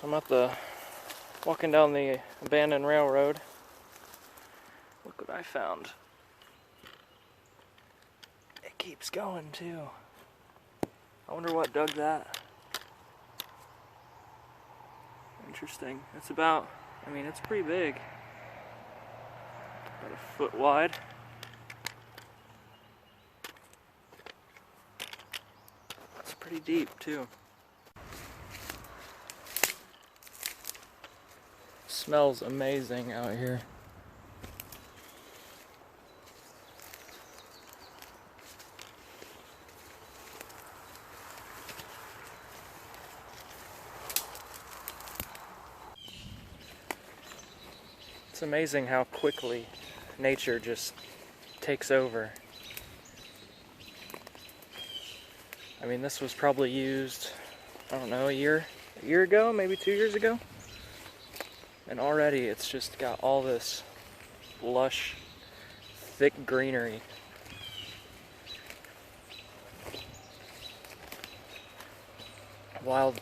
So I'm walking down the abandoned railroad. Look what I found. It keeps going too. I wonder what dug that. Interesting. It's about, it's pretty big. About a foot wide. It's pretty deep too. Smells amazing out here. It's amazing how quickly nature just takes over. This was probably used, I don't know, a year ago, maybe 2 years ago. And already it's just got all this lush, thick greenery. Wild,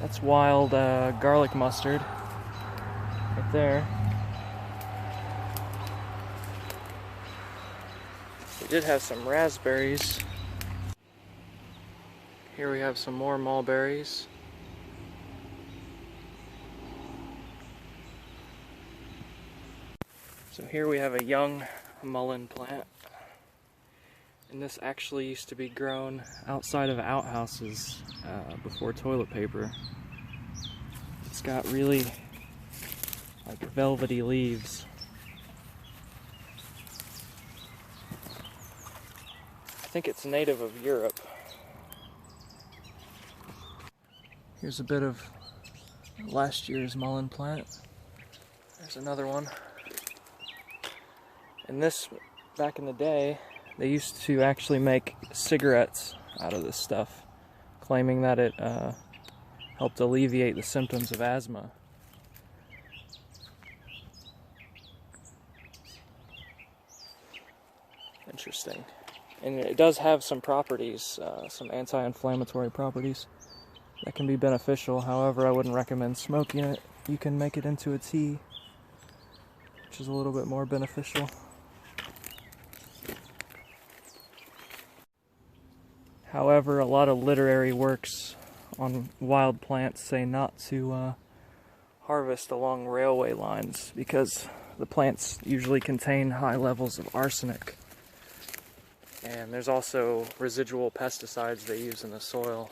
that's wild garlic mustard right there. We did have some raspberries. Here we have some more mulberries. So here we have a young mullein plant. And this actually used to be grown outside of outhouses before toilet paper. It's got really velvety leaves. I think it's native of Europe. Here's a bit of last year's mullein plant. There's another one. And this, back in the day, they used to actually make cigarettes out of this stuff, claiming that it helped alleviate the symptoms of asthma. Interesting. And it does have some properties, some anti-inflammatory properties that can be beneficial. However, I wouldn't recommend smoking it. You can make it into a tea, which is a little bit more beneficial. However, a lot of literary works on wild plants say not to harvest along railway lines because the plants usually contain high levels of arsenic. And there's also residual pesticides they use in the soil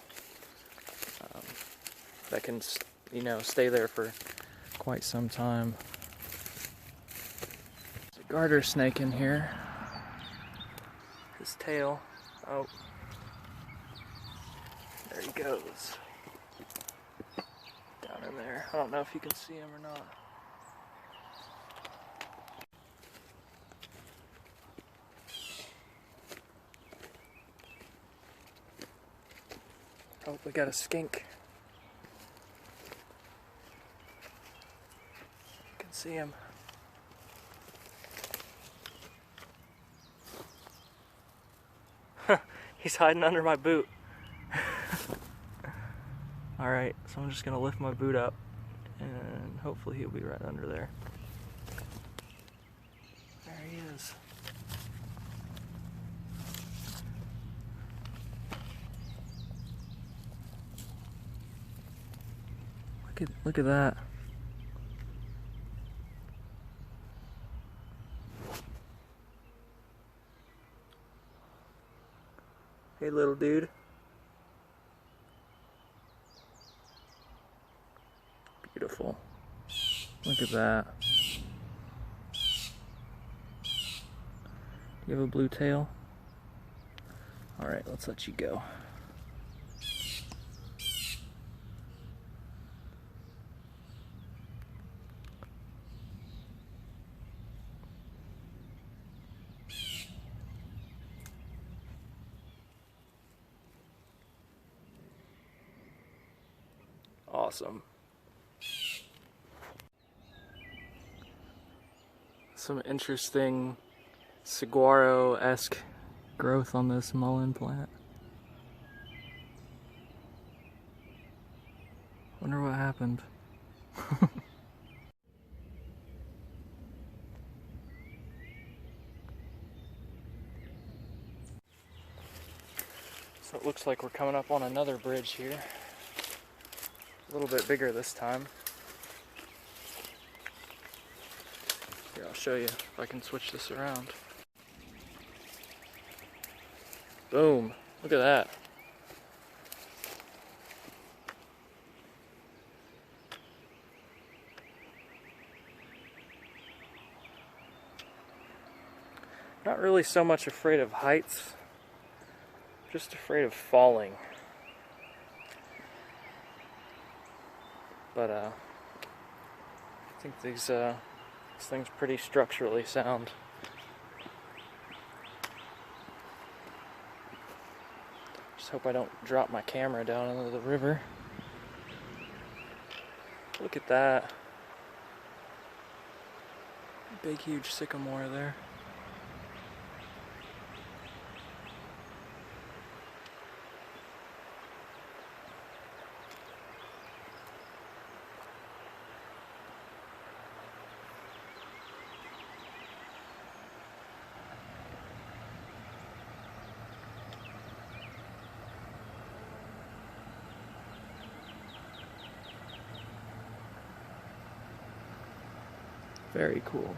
that can, stay there for quite some time. There's a garter snake in here. His tail, there he goes. Down in there. I don't know if you can see him or not. Oh, we got a skink. You can see him. He's hiding under my boot. Alright, so I'm just going to lift my boot up and hopefully he'll be right under there. There he is. Look at that. Hey little dude. Beautiful. Look at that. You have a blue tail? Alright, let's let you go. Awesome. Some interesting saguaro-esque growth on this mullein plant. happened. So it looks like we're coming up on another bridge here. A little bit bigger this time. Here, I'll show you if I can switch this around. Boom. Look at that. Not really so much afraid of heights, just afraid of falling. But I think this thing's pretty structurally sound. Just hope I don't drop my camera down into the river. Look at that. Big, huge sycamore there. Very cool.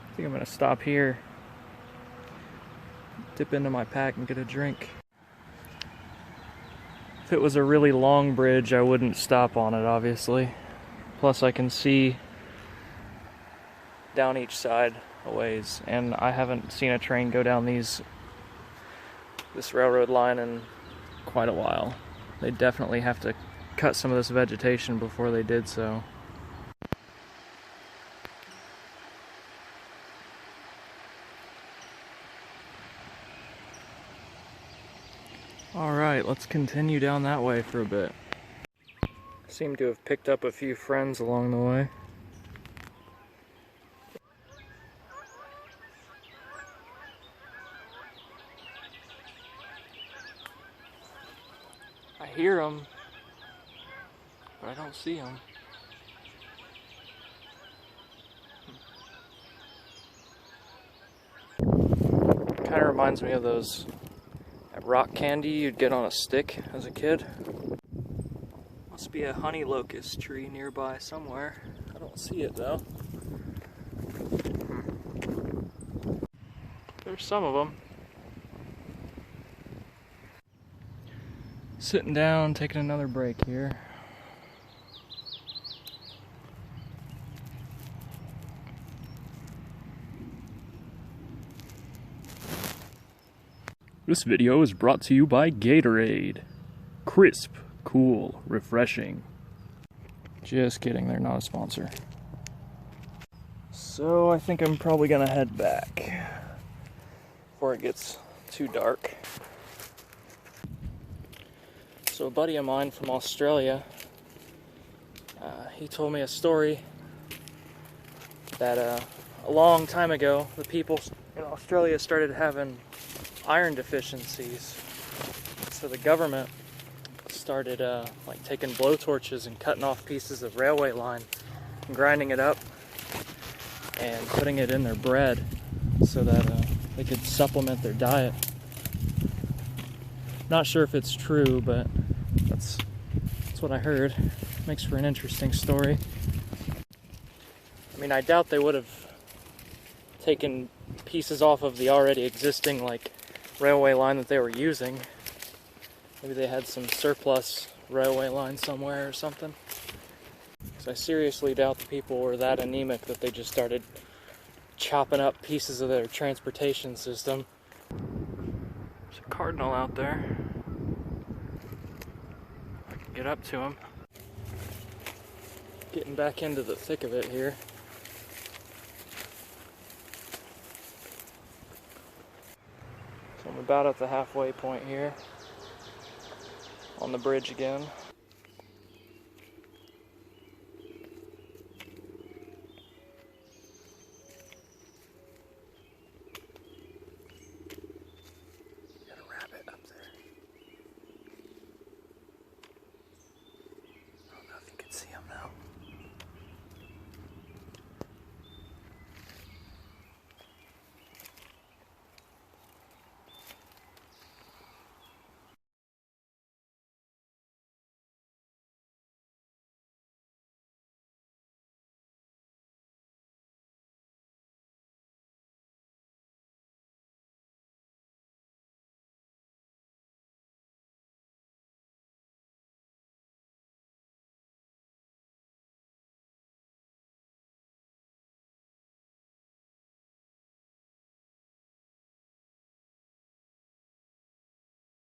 I think I'm gonna stop here, dip into my pack and get a drink. If it was a really long bridge, I wouldn't stop on it, obviously. Plus I can see down each side a ways, and I haven't seen a train go down this railroad line in quite a while. They definitely have to cut some of this vegetation before they did so. Alright, let's continue down that way for a bit. Seem to have picked up a few friends along the way. I hear them, but I don't see them. Kind of reminds me of those rock candy you'd get on a stick as a kid. Must be a honey locust tree nearby somewhere. I don't see it though. There's some of them. Sitting down, taking another break here. This video is brought to you by Gatorade. Crisp, cool, refreshing. Just kidding, they're not a sponsor. So I think I'm probably gonna head back before it gets too dark. So a buddy of mine from Australia, he told me a story that a long time ago, the people in Australia started having iron deficiencies. So the government started like taking blowtorches and cutting off pieces of railway line and grinding it up and putting it in their bread so that they could supplement their diet. Not sure if it's true, but that's what I heard. Makes for an interesting story. I mean, I doubt they would have taken pieces off of the already existing like railway line that they were using. Maybe they had some surplus railway line somewhere or something. Because I seriously doubt the people were that anemic that they just started chopping up pieces of their transportation system. There's a cardinal out there. I can get up to him. Getting back into the thick of it here. So I'm about at the halfway point here on the bridge again.